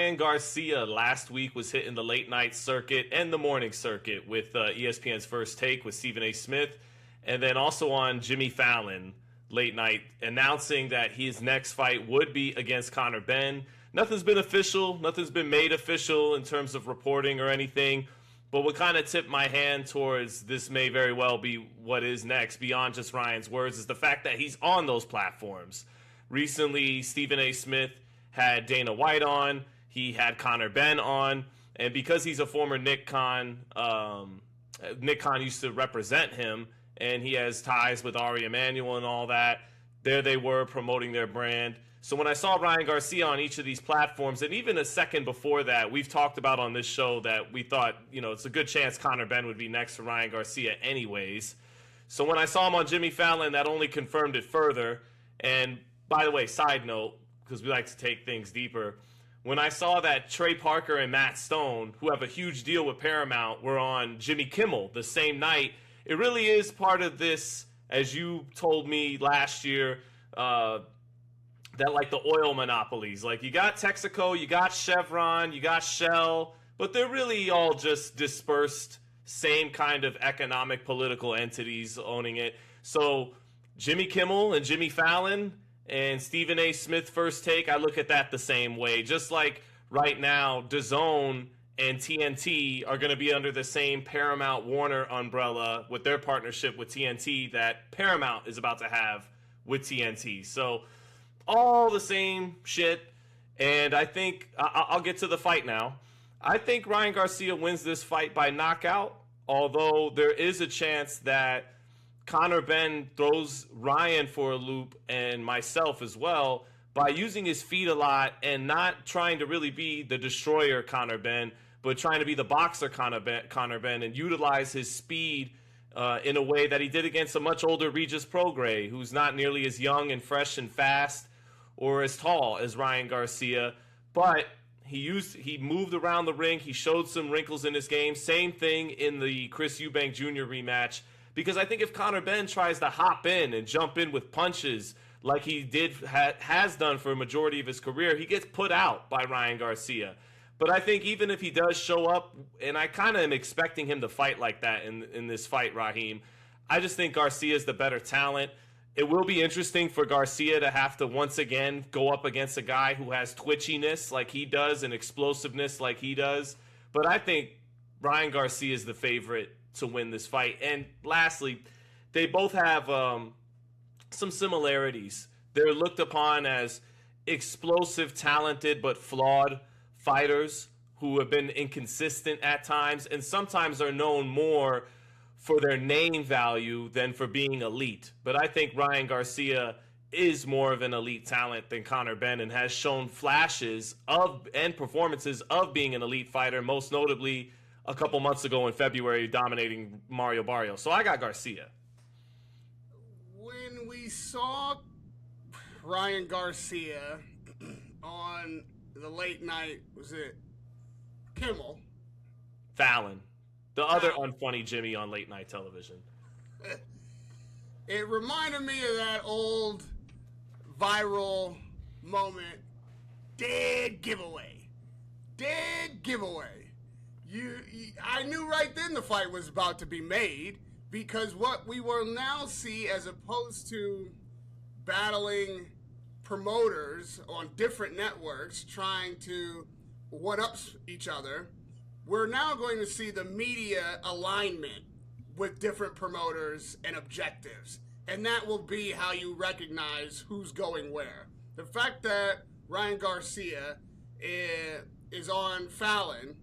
Ryan Garcia last week was hitting the late night circuit and the morning circuit with ESPN's First Take with Stephen A. Smith, and then also on Jimmy Fallon late night, announcing that his next fight would be against Conor Benn. Nothing's been official, nothing's been made official in terms of reporting or anything, but what kind of tipped my hand towards this may very well be what is next, beyond just Ryan's words, is the fact that he's on those platforms. Recently, Stephen A. Smith had Dana White on, he had Conor Benn on, and because he's a former Nick Khan used to represent him, and he has ties with Ari Emanuel and all that, there they were promoting their brand. So when I saw Ryan Garcia on each of these platforms, and even a second before that, we've talked about on this show that we thought, it's a good chance Conor Benn would be next to Ryan Garcia anyways. So when I saw him on Jimmy Fallon, that only confirmed it further. And by the way, side note, because we like to take things deeper, when I saw that Trey Parker and Matt Stone, who have a huge deal with Paramount, were on Jimmy Kimmel the same night, it really is part of this, as you told me last year, that like the oil monopolies. Like you got Texaco, you got Chevron, you got Shell, but they're really all just dispersed, same kind of economic political entities owning it. So Jimmy Kimmel and Jimmy Fallon and Stephen A. Smith First Take, I look at that the same way. Just like right now, DAZN and TNT are going to be under the same Paramount Warner umbrella with their partnership with TNT that Paramount is about to have with TNT. So all the same shit, and I think I'll get to the fight now. I think Ryan Garcia wins this fight by knockout, although there is a chance that Conor Benn throws Ryan for a loop, and myself as well, by using his feet a lot and not trying to really be the destroyer Conor Benn, but trying to be the boxer Conor Benn and utilize his speed in a way that he did against a much older Regis Prograis, who's not nearly as young and fresh and fast or as tall as Ryan Garcia, but he moved around the ring. He showed some wrinkles in his game. Same thing in the Chris Eubank Jr. rematch, because I think if Conor Benn tries to hop in and jump in with punches like he has done for a majority of his career, he gets put out by Ryan Garcia. But I think even if he does show up, and I kind of am expecting him to fight like that in this fight, Raheem, I just think Garcia is the better talent. It will be interesting for Garcia to have to once again go up against a guy who has twitchiness like he does and explosiveness like he does. But I think Ryan Garcia is the favorite to win this fight. And lastly, they both have some similarities. They're looked upon as explosive, talented, but flawed fighters who have been inconsistent at times and sometimes are known more for their name value than for being elite. But I think Ryan Garcia is more of an elite talent than Conor Benn and has shown flashes of and performances of being an elite fighter, most notably a couple months ago in February dominating Mario Barrios. So I got Garcia. When we saw Ryan Garcia on the late night, was it Kimmel? Fallon. The other unfunny Jimmy on late night television. It reminded me of that old viral moment. Dead giveaway. Dead giveaway. I knew right then the fight was about to be made, because what we will now see, as opposed to battling promoters on different networks trying to one-up each other, we're now going to see the media alignment with different promoters and objectives. And that will be how you recognize who's going where. The fact that Ryan Garcia is on Fallon,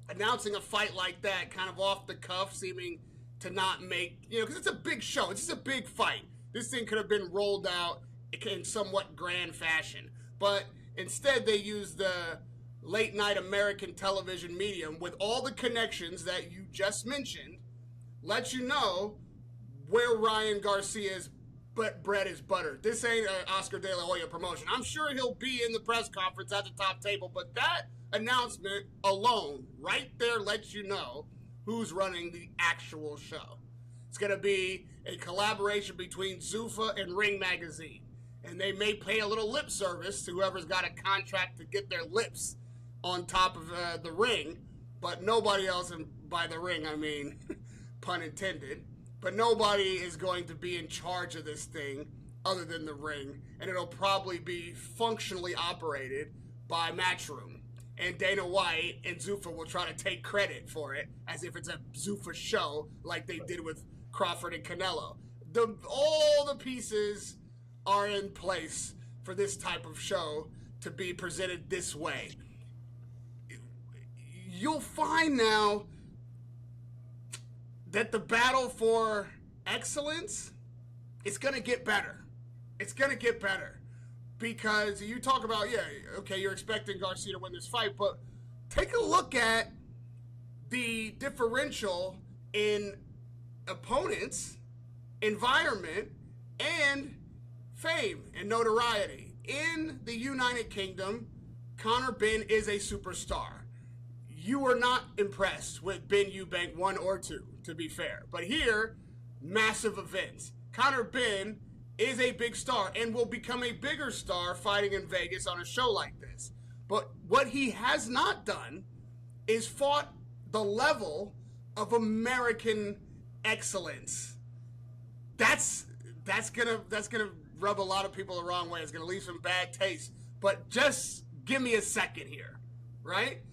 announcing a fight like that, kind of off the cuff, seeming to not make, because it's a big show. It's just a big fight. This thing could have been rolled out in somewhat grand fashion. But instead, they used the late night American television medium with all the connections that you just mentioned, let you know where Ryan Garcia's bread is buttered. This ain't an Oscar De La Hoya promotion. I'm sure he'll be in the press conference at the top table, but that announcement alone right there lets you know who's running the actual show. It's going to be a collaboration between Zuffa and Ring Magazine, and they may pay a little lip service to whoever's got a contract to get their lips on top of the ring, but nobody else, and by the ring I mean pun intended, but nobody is going to be in charge of this thing other than the ring, and it'll probably be functionally operated by Matchroom. And Dana White and Zuffa will try to take credit for it as if it's a Zuffa show like they did with Crawford and Canelo. All the pieces are in place for this type of show to be presented this way. You'll find now that the battle for excellence is going to get better. It's going to get better. Because you talk about, you're expecting Garcia to win this fight, but take a look at the differential in opponents, environment, and fame and notoriety. In the United Kingdom, Conor Benn is a superstar. You were not impressed with Ben Eubank 1 or 2, to be fair. But here, massive events. Conor Benn is a big star and will become a bigger star fighting in Vegas on a show like this. But what he has not done is fought the level of American excellence. That's gonna rub a lot of people the wrong way. It's gonna leave some bad taste. But just give me a second here, right?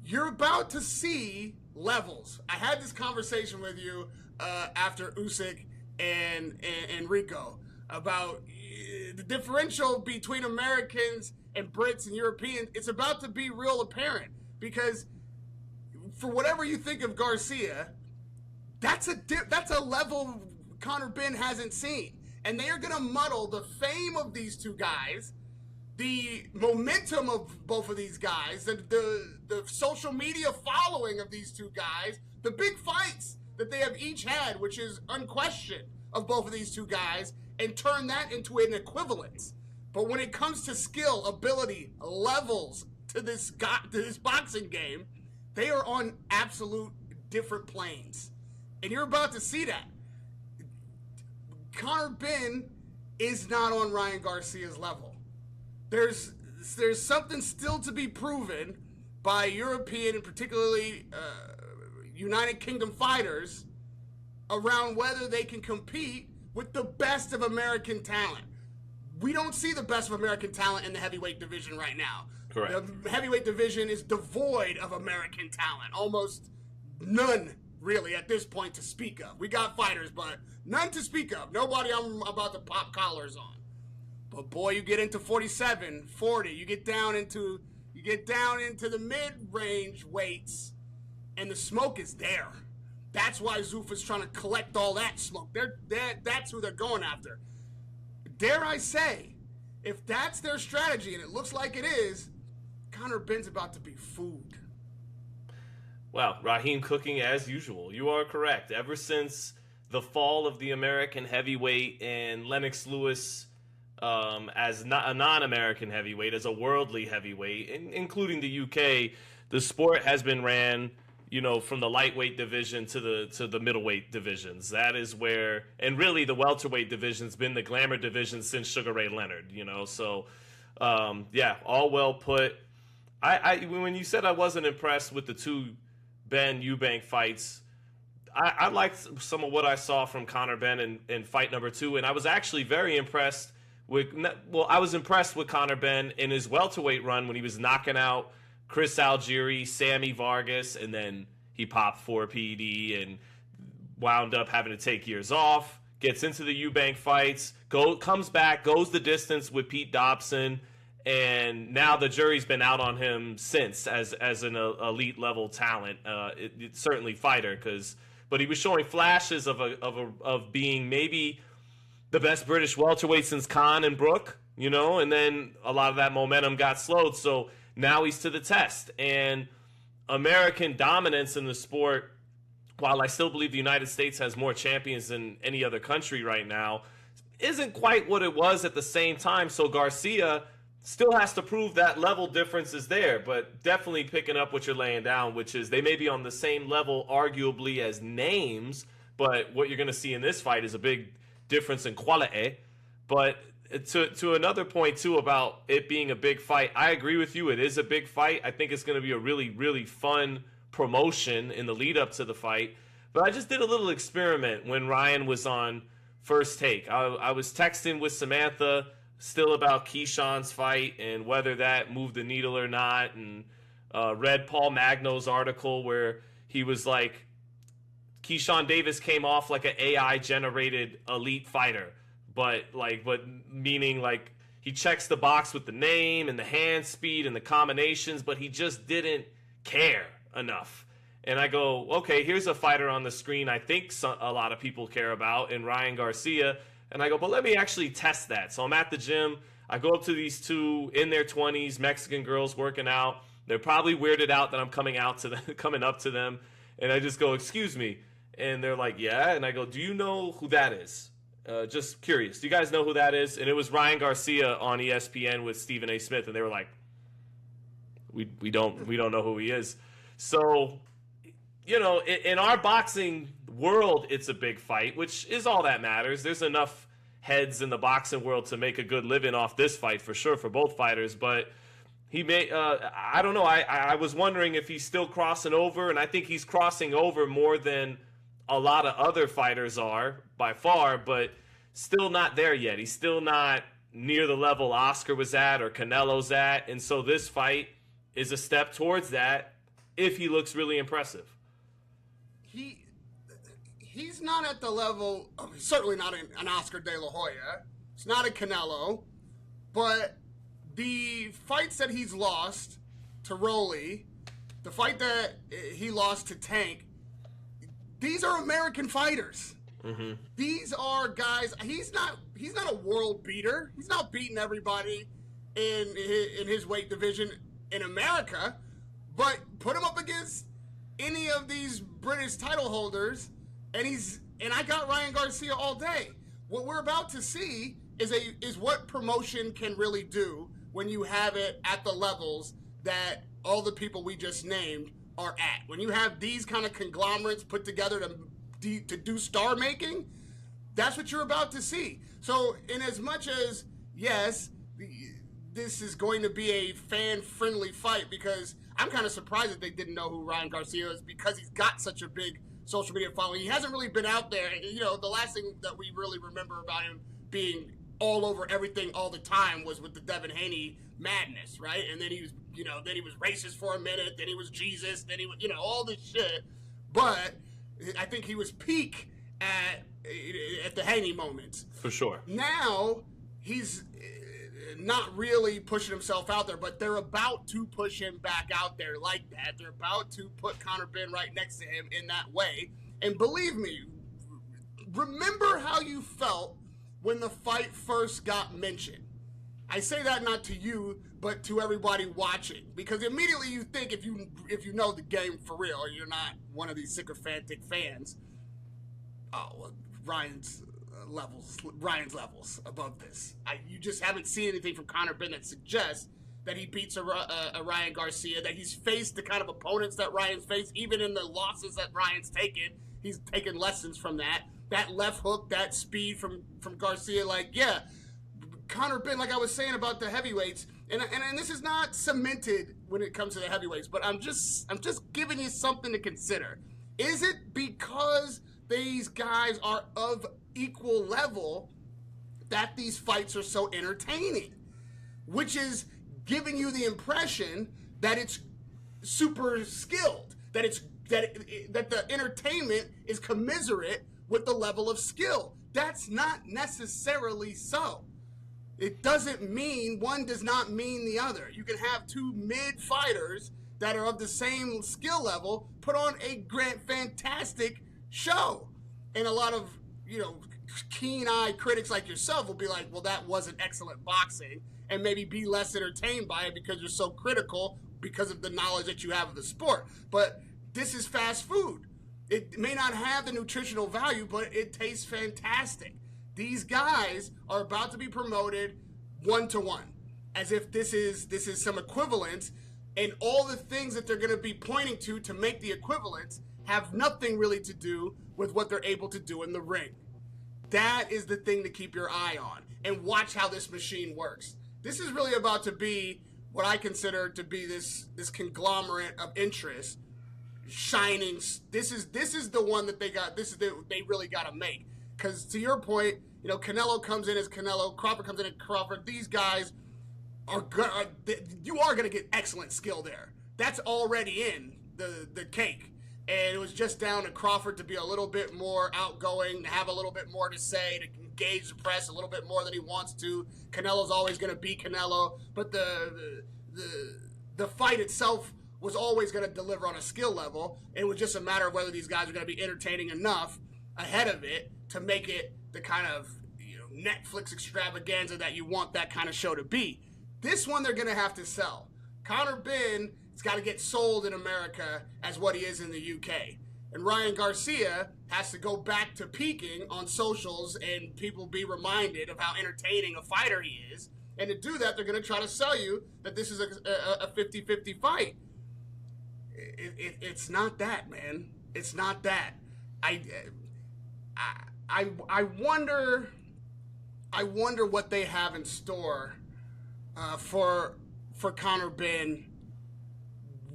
You're about to see levels. I had this conversation with you after Usyk and Rico about the differential between Americans and Brits and Europeans. It's about to be real apparent because for whatever you think of Garcia, that's a level Conor Benn hasn't seen, and they are going to muddle the fame of these two guys, the momentum of both of these guys, the social media following of these two guys, the big fights that they have each had, which is unquestioned, of both of these two guys, and turn that into an equivalence. But when it comes to skill, ability, levels to this boxing game, they are on absolute different planes. And you're about to see that. Conor Benn is not on Ryan Garcia's level. There's something still to be proven by European and particularly United Kingdom fighters around whether they can compete with the best of American talent. We don't see the best of American talent in the heavyweight division right now. Correct. The heavyweight division is devoid of American talent. Almost none, really, at this point to speak of. We got fighters, but none to speak of. Nobody I'm about to pop collars on. But boy, you get into 47, 40, you get down into the mid-range weights, and the smoke is there. That's why Zuffa's trying to collect all that smoke. That's who they're going after. Dare I say, if that's their strategy, and it looks like it is, Conor Benn's about to be food. Well, Raheem cooking as usual. You are correct. Ever since the fall of the American heavyweight and Lennox Lewis as a non-American heavyweight, as a worldly heavyweight, including the UK, the sport has been ran, from the lightweight division to the middleweight divisions. That is where, and really the welterweight division's been the glamour division since Sugar Ray Leonard, So, all well put. When you said I wasn't impressed with the two Ben Eubank fights, I liked some of what I saw from Conor Benn in fight number 2, and I was actually very impressed with Conor Benn in his welterweight run when he was knocking out Chris Algieri, Sammy Vargas, and then he popped 4 PED and wound up having to take years off, gets into the Eubank fights, comes back, goes the distance with Pete Dobson, and now the jury's been out on him since as an elite level talent, certainly fighter, but he was showing flashes of being maybe the best British welterweight since Khan and Brook, and then a lot of that momentum got slowed. So now he's to the test. And American dominance in the sport, while I still believe the United States has more champions than any other country right now, isn't quite what it was at the same time. So Garcia still has to prove that level difference is there, but definitely picking up what you're laying down, which is they may be on the same level arguably as names, but what you're going to see in this fight is a big difference in quality. But to another point too about it being a big fight, I agree with you. It is a big fight. I think it's going to be a really, really fun promotion in the lead up to the fight. But I just did a little experiment when Ryan was on First Take. I was texting with Samantha still about Keyshawn's fight and whether that moved the needle or not, and read Paul Magno's article where he was like, Keyshawn Davis came off like an AI generated elite fighter, but meaning like he checks the box with the name and the hand speed and the combinations, but he just didn't care enough. And I go, okay, here's a fighter on the screen I think a lot of people care about in Ryan Garcia. And I go, but let me actually test that. So I'm at the gym. I go up to these two in their 20s, Mexican girls working out. They're probably weirded out that I'm coming up to them. And I just go, excuse me. And they're like, yeah. And I go, do you know who that is? Just curious. Do you guys know who that is? And it was Ryan Garcia on ESPN with Stephen A. Smith. And they were like, we don't know who he is. So, you know, in our boxing world, it's a big fight, which is all that matters. There's enough heads in the boxing world to make a good living off this fight for sure for both fighters. But he may, I don't know. I was wondering if he's still crossing over, and I think he's crossing over more than a lot of other fighters are by far, but still not there yet. He's still not near the level Oscar was at or Canelo's at. And so this fight is a step towards that if he looks really impressive. He's not at the level of, certainly not an Oscar De La Hoya. It's not a Canelo. But the fights that he's lost to Rolly, the fight that he lost to Tank, these are American fighters. Mm-hmm. These are guys. He's not a world beater. He's not beating everybody in his weight division in America. But put him up against any of these British title holders, and I got Ryan Garcia all day. What we're about to see is what promotion can really do when you have it at the levels that all the people we just named are at. When you have these kind of conglomerates put together to do star making, that's what you're about to see. So in as much as, yes, this is going to be a fan-friendly fight, because I'm kind of surprised that they didn't know who Ryan Garcia is, because he's got such a big social media following. He hasn't really been out there. You know, the last thing that we really remember about him being all over everything all the time was with the Devin Haney madness, right? And then he was racist for a minute, then he was Jesus, then he was, all this shit. But I think he was peak at the Haney moments. For sure. Now, he's not really pushing himself out there, but they're about to push him back out there like that. They're about to put Conor Benn right next to him in that way. And believe me, remember how you felt when the fight first got mentioned. I say that not to you, but to everybody watching, because immediately you think, if you know the game for real, or you're not one of these sycophantic fans, oh, well, Ryan's levels above this. You just haven't seen anything from Conor Benn that suggests that he beats a Ryan Garcia, that he's faced the kind of opponents that Ryan's faced, even in the losses that Ryan's taken. He's taken lessons from that. That left hook, that speed from Garcia, Conor Benn, like I was saying about the heavyweights, and this is not cemented when it comes to the heavyweights, but I'm just giving you something to consider. Is it because these guys are of equal level that these fights are so entertaining, which is giving you the impression that it's super skilled, that the entertainment is commiserate with the level of skill? That's not necessarily so. It doesn't mean, one does not mean the other. You can have two mid fighters that are of the same skill level put on a fantastic show. And a lot of, keen-eyed critics like yourself will be like, well, that wasn't excellent boxing, and maybe be less entertained by it because you're so critical because of the knowledge that you have of the sport. But this is fast food. It may not have the nutritional value, but it tastes fantastic. These guys are about to be promoted one-to-one, as if this is some equivalence, and all the things that they're going to be pointing to make the equivalence have nothing really to do with what they're able to do in the ring. That is the thing to keep your eye on and watch how this machine works. This is really about to be what I consider to be this conglomerate of interest shining. This is the one that they got. They really got to make. Because to your point, Canelo comes in as Canelo, Crawford comes in as Crawford. These guys are good. You are going to get excellent skill there. That's already in the cake. And it was just down to Crawford to be a little bit more outgoing, to have a little bit more to say, to engage the press a little bit more than he wants to. Canelo's always going to be Canelo, but the fight itself was always going to deliver on a skill level. It was just a matter of whether these guys are going to be entertaining enough ahead of it to make it the kind of Netflix extravaganza that you want that kind of show to be. This one they're going to have to sell. Conor Benn has got to get sold in America as what he is in the UK. And Ryan Garcia has to go back to peaking on socials and people be reminded of how entertaining a fighter he is. And to do that, they're going to try to sell you that this is a 50-50 fight. It's not that, man. It's not that. I wonder what they have in store for Conor Benn.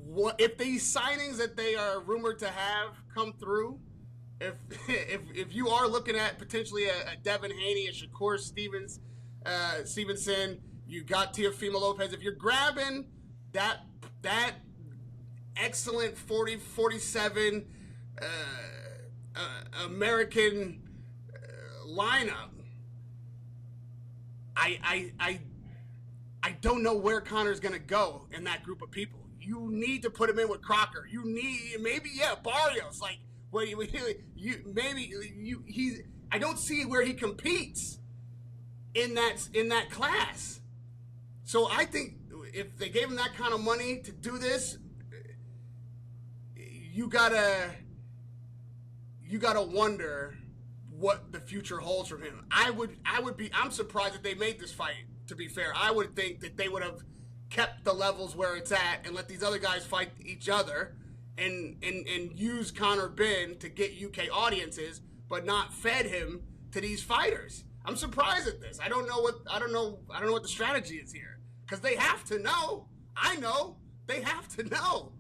What if these signings that they are rumored to have come through? If you are looking at potentially a Devin Haney, a Shakur Stevenson, you got Teofimo Lopez. If you're grabbing that excellent 47 American lineup, I don't know where Conor's gonna go in that group of people. You need to put him in with Crocker. You need Barrios. Like I don't see where he competes in that class. So I think if they gave him that kind of money to do this, you gotta wonder what the future holds for him. I'm surprised that they made this fight, to be fair. I would think that they would have kept the levels where it's at and let these other guys fight each other and use Conor Benn to get UK audiences, but not fed him to these fighters. I'm surprised at this. I don't know what the strategy is here. Because they have to know. I know. They have to know.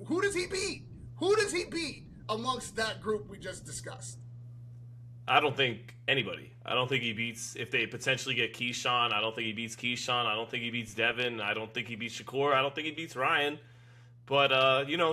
Who does he beat? Who does he beat amongst that group we just discussed? I don't think anybody. I don't think he beats, if they potentially get Keyshawn, I don't think he beats Keyshawn. I don't think he beats Devin. I don't think he beats Shakur. I don't think he beats Ryan. But,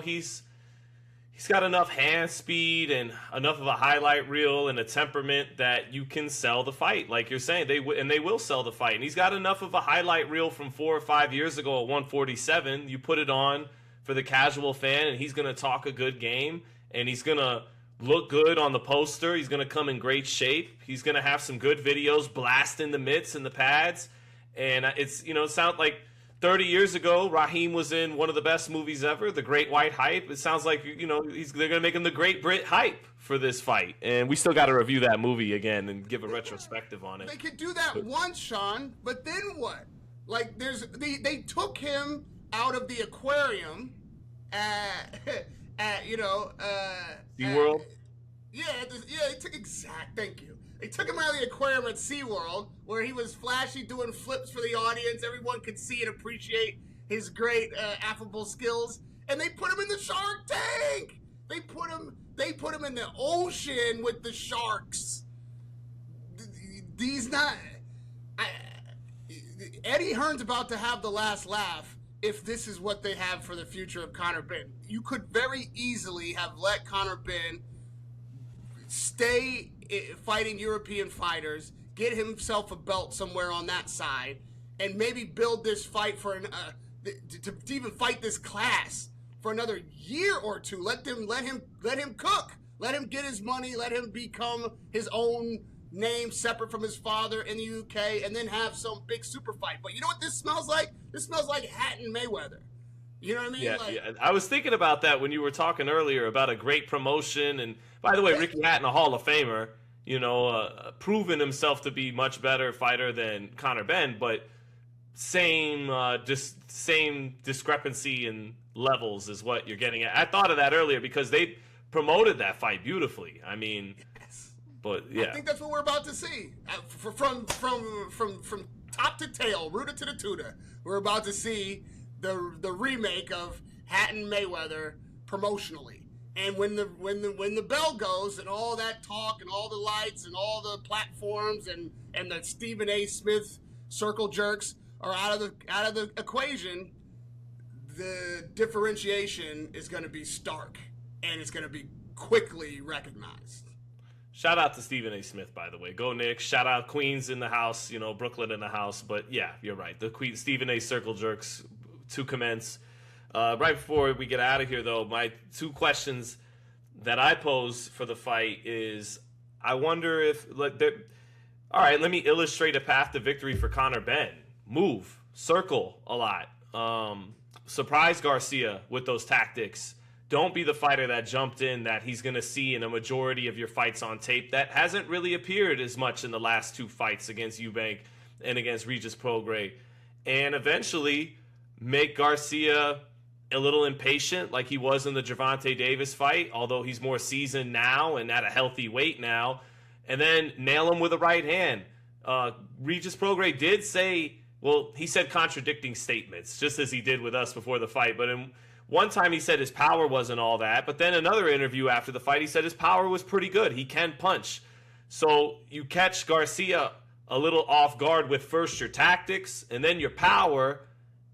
he's got enough hand speed and enough of a highlight reel and a temperament that you can sell the fight. Like you're saying, they will sell the fight. And he's got enough of a highlight reel from 4 or 5 years ago at 147. You put it on for the casual fan, and he's going to talk a good game, and he's going to look good on the poster. He's going to come in great shape. He's going to have some good videos blasting the mitts and the pads. And it's, it sounds like 30 years ago, Raheem was in one of the best movies ever, The Great White Hype. It sounds like, they're going to make him the Great Brit Hype for this fight. And we still got to review that movie again and give a retrospective on it. They could do that once, Sean, but then what? Like, they took him out of the aquarium at SeaWorld? Thank you. They took him out of the aquarium at SeaWorld, where he was flashy doing flips for the audience. Everyone could see and appreciate his great affable skills. And they put him in the Shark Tank. They put him in the ocean with the sharks. Eddie Hearn's about to have the last laugh if this is what they have for the future of Conor Benn. You could very easily have let Conor Benn stay fighting European fighters, get himself a belt somewhere on that side, and maybe build this fight for to even fight this class for another year or two. Let him cook. Let him get his money. Let him become his own name separate from his father in the UK, and then have some big super fight. But you know what this smells like? This smells like Hatton Mayweather. You know what I mean? Yeah, I was thinking about that when you were talking earlier about a great promotion. And by the way, Ricky Hatton, a Hall of Famer, proven himself to be much better fighter than Conor Benn, but same discrepancy in levels is what you're getting at. I thought of that earlier because they promoted that fight beautifully. I mean, But yeah, I think that's what we're about to see. From top to tail, rooter to the tutor, we're about to see the remake of Hatton Mayweather promotionally. And when the bell goes and all that talk and all the lights and all the platforms and the Stephen A. Smith circle jerks are out of the equation, the differentiation is going to be stark and it's going to be quickly recognized. shout out to Stephen A. Smith, by the way. Go Knicks. Shout out Queens in the house, Brooklyn in the house. But yeah, you're right. The Stephen A. circle jerks to commence. Right before we get out of here, though, my two questions that I pose for the fight is, I wonder if, all right, let me illustrate a path to victory for Conor Benn. Move, circle a lot. Surprise Garcia with those tactics. Don't be the fighter that jumped in that he's going to see in a majority of your fights on tape. That hasn't really appeared as much in the last two fights against Eubank and against Regis Prograis. And eventually make Garcia a little impatient like he was in the Gervonta Davis fight, although he's more seasoned now and at a healthy weight now. And then nail him with a right hand. Regis Prograis did say, well, he said contradicting statements, just as he did with us before the fight. But one time he said his power wasn't all that. But then another interview after the fight, he said his power was pretty good. He can punch. So you catch Garcia a little off guard with first your tactics and then your power.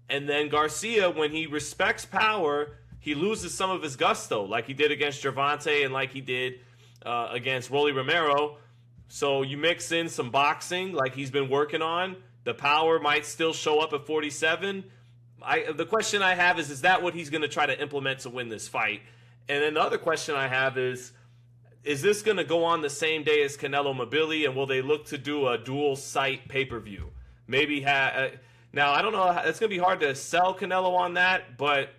And then Garcia, when he respects power, he loses some of his gusto, like he did against Gervonta and like he did against Rolly Romero. So you mix in some boxing like he's been working on. The power might still show up at 47. The question I have is that what he's going to try to implement to win this fight? And then the other question I have is this going to go on the same day as Canelo-Mbilli, and will they look to do a dual-site pay-per-view? Maybe now, I don't know. It's going to be hard to sell Canelo on that, but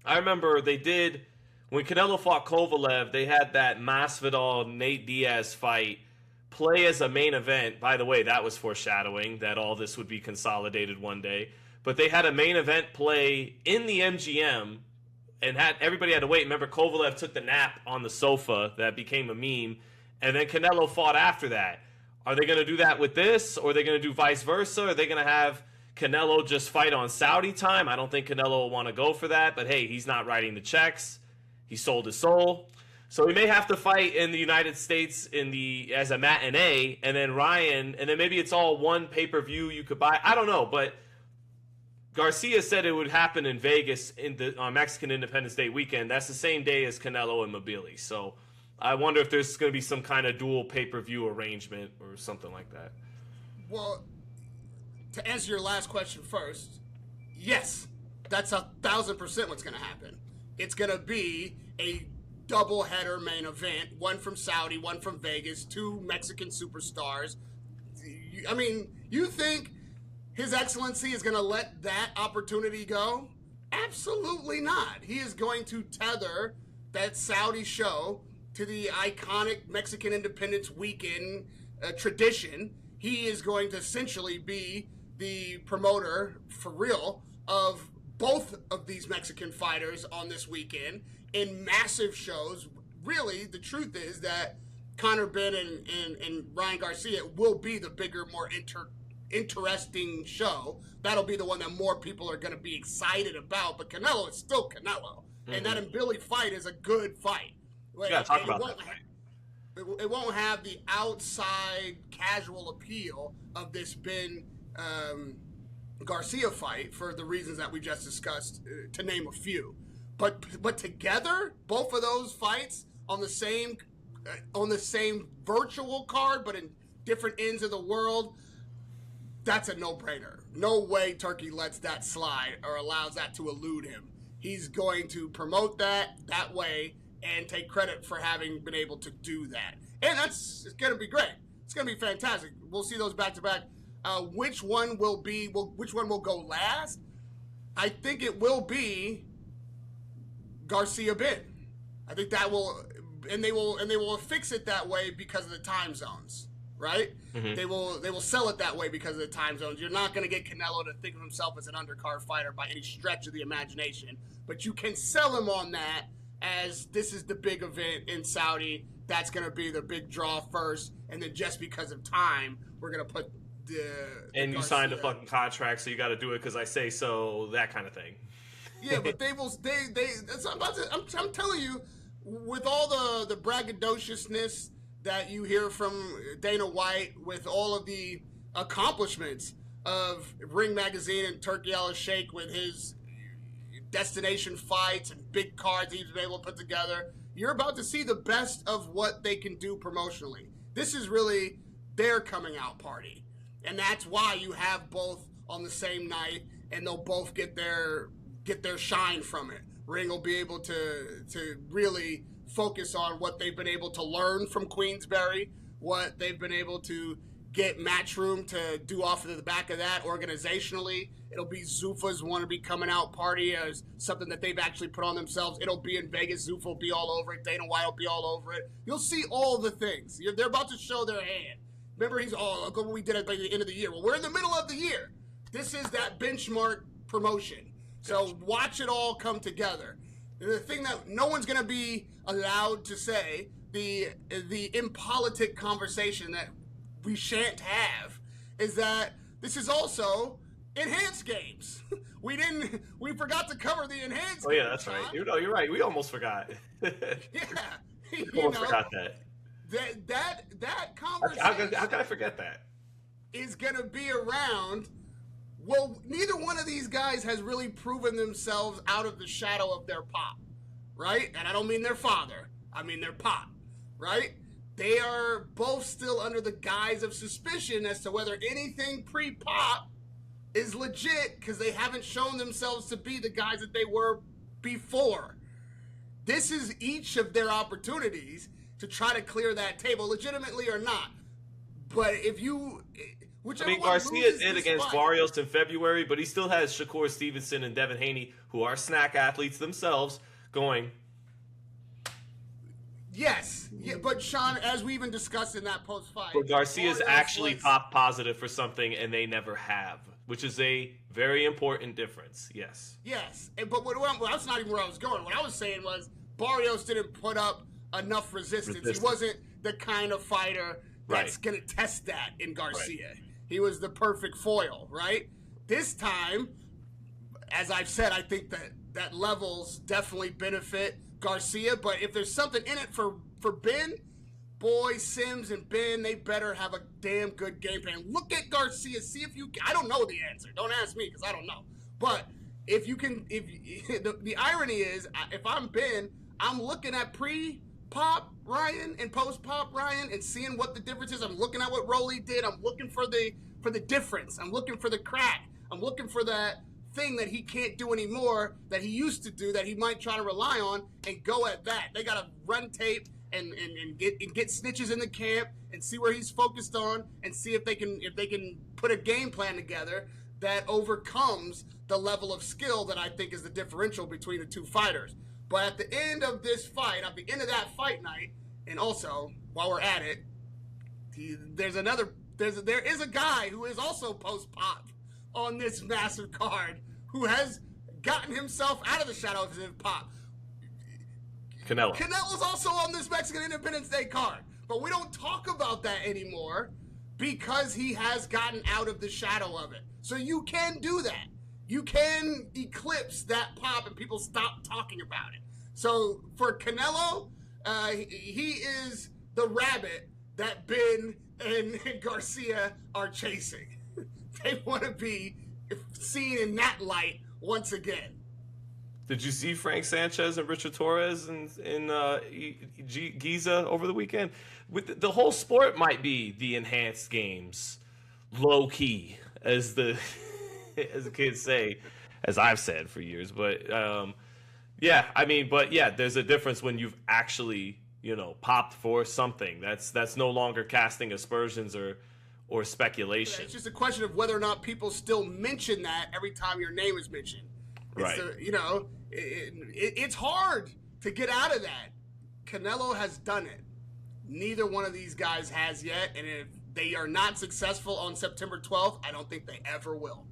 I remember they did, when Canelo fought Kovalev, they had that Masvidal-Nate Diaz fight play as a main event. By the way, that was foreshadowing that all this would be consolidated one day. But they had a main event play in the MGM, and everybody had to wait. Remember, Kovalev took the nap on the sofa that became a meme, and then Canelo fought after that. Are they going to do that with this, or are they going to do vice versa? Are they going to have Canelo just fight on Saudi time? I don't think Canelo will want to go for that, but hey, he's not writing the checks. He sold his soul. So he may have to fight in the United States as a matinee, and then Ryan, and then maybe it's all one pay-per-view you could buy. I don't know, but Garcia said it would happen in Vegas on Mexican Independence Day weekend. That's the same day as Canelo and Mbilli. So I wonder if there's going to be some kind of dual pay-per-view arrangement or something like that. Well, to answer your last question first, yes, that's 1,000% what's going to happen. It's going to be a double-header main event, one from Saudi, one from Vegas, two Mexican superstars. I mean, you think His Excellency is going to let that opportunity go? Absolutely not. He is going to tether that Saudi show to the iconic Mexican Independence Weekend tradition. He is going to essentially be the promoter, for real, of both of these Mexican fighters on this weekend in massive shows. Really, the truth is that Conor Benn and Ryan Garcia will be the bigger, more interesting show. That'll be the one that more people are going to be excited about. But Canelo is still Canelo. Mm-hmm. And that Mbilli fight is a good fight. You gotta talk about that fight. It won't have the outside casual appeal of this Ben Garcia fight for the reasons that we just discussed, to name a few. But together, both of those fights on the same virtual card, but in different ends of the world, that's a no-brainer. No way Turkey lets that slide or allows that to elude him. He's going to promote that way and take credit for having been able to do that. And it's going to be great. It's going to be fantastic. We'll see those back-to-back. Which one will go last? I think it will be Garcia Benn. I think that will, and they will fix it that way because of the time zones, right? Mm-hmm. They will sell it that way because of the time zones. You're not going to get Canelo to think of himself as an undercard fighter by any stretch of the imagination, but you can sell him on that as this is the big event in Saudi. that's going to be the big draw first, and then just because of time, we're going to put the and you Garcia. signed a fucking contract, so you got to do it because I say so, that kind of thing. Yeah, but they will. I'm telling you, with all the braggadociousness that you hear from Dana White, with all of the accomplishments of Ring Magazine and Turkey Al-Sheikh with his destination fights and big cards he's been able to put together, you're about to see the best of what they can do promotionally. This is really their coming out party, and that's why you have both on the same night, and they'll both get their shine from it. Ring will be able to really focus on what they've been able to learn from Queensberry, what they've been able to get Matchroom to do off of the back of that organizationally. It'll be Zuffa's wannabe coming out party as something that they've actually put on themselves. It'll be in Vegas. Zuffa will be all over it. Dana White will be all over it. You'll see all the things. They're about to show their hand. Remember, look what we did at the end of the year. Well, we're in the middle of the year. This is that benchmark promotion. So watch it all come together. The thing that no one's going to be allowed to say, the impolitic conversation that we shan't have, is that this is also enhanced games. We forgot to cover the enhanced games. Oh yeah, that's right. You're right. We almost forgot. Yeah. Almost forgot that. That conversation. How can I forget that? Is going to be around. Well, neither one of these guys has really proven themselves out of the shadow of their pop, right? And I don't mean their father. I mean their pop, right? They are both still under the guise of suspicion as to whether anything pre-pop is legit, because they haven't shown themselves to be the guys that they were before. This is each of their opportunities to try to clear that table, legitimately or not. But if you... Garcia did against Barrios in February, but he still has Shakur Stevenson and Devin Haney, who are snack athletes themselves, going. Yes, yeah, but Sean, as we even discussed in that post-fight, but Garcia's actually pop positive for something, and they never have, which is a very important difference. Yes. Yes, but that's not even where I was going. What I was saying was Barrios didn't put up enough resistance. He wasn't the kind of fighter that's going to test that in Garcia. Right. He was the perfect foil, right? This time, as I've said, I think that levels definitely benefit Garcia, but if there's something in it for Ben, boy, Sims and Ben, they better have a damn good game plan. Look at Garcia, see if you... I don't know the answer. Don't ask me, because I don't know. But if you can... The irony is, if I'm Ben, I'm looking at pre-pop Ryan and post-pop Ryan and seeing what the difference is. I'm looking at what Rolly did. I'm looking for the difference. I'm looking for the crack. I'm looking for that thing that he can't do anymore, that he used to do, that he might try to rely on, and go at that. They got to run tape and get snitches in the camp and see where he's focused on, and see if they can put a game plan together that overcomes the level of skill that I think is the differential between the two fighters. But at the end of this fight, at the end of that fight night, and also while we're at it, there is a guy who is also post-pop on this massive card who has gotten himself out of the shadow of his pop. Canelo. Canelo's also on this Mexican Independence Day card. But we don't talk about that anymore because he has gotten out of the shadow of it. So you can do that. You can eclipse that pop and people stop talking about it. So for Canelo, he is the rabbit that Ben and Garcia are chasing. They want to be seen in that light once again. Did you see Frank Sanchez and Richard Torres in Giza over the weekend? With the whole sport might be the enhanced games, low key, as the kids say, as I've said for years. But there's a difference when you've actually popped for something. That's no longer casting aspersions or speculation. It's just a question of whether or not people still mention that every time your name is mentioned. Right. It's hard to get out of that. Canelo has done it. Neither one of these guys has yet, and if they are not successful on September 12th, I don't think they ever will.